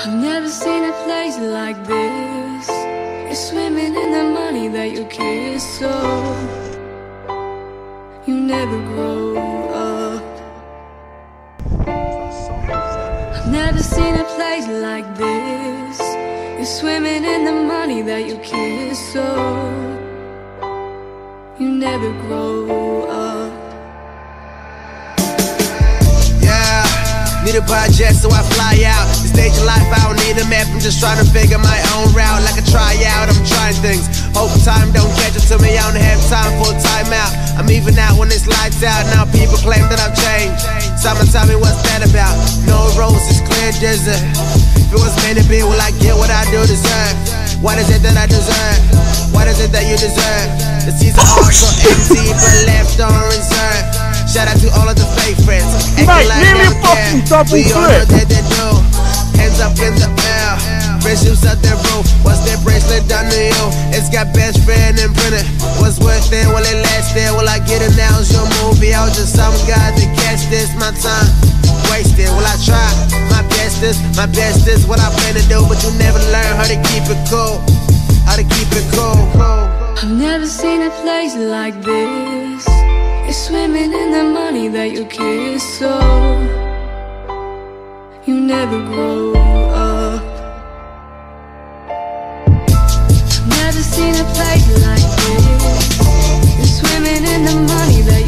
I've never seen a place like this. You're swimming in the money that you kiss, so you never grow up. I've never seen a place like this. You're swimming in the money that you kiss, so you never grow up. Need a budget, so I fly out. The stage of life, I don't need a map. I'm just trying to figure my own route. Like a tryout, I'm trying things. Hope time don't catch up to me. I don't have time for a timeout. I'm even out when it's lights out. Now people claim that I've changed. Someone tell me what's that about. No roses, clear desert. If it was meant to be, will I get what I do deserve? What is it that I deserve? What is it that you deserve? The season also empty, but left on reserve. Shout out to all of the fake friends. Mate, nearly fucking double we all know flip. that they do. Hands up in the air. Friendships out there, bro. What's that bracelet done to you? It's got best friend and printer. What's worth it? Will it last there? Will I get it now? It's your movie. I was just some guy that catch this. My time wasted. Will I try? My best is what I plan to do. But you never learn how to keep it cool. How to keep it cool. I've never seen a place like this. You're swimming in the money that you kiss, so you never grow up. I've never seen a place like this. You're swimming in the money that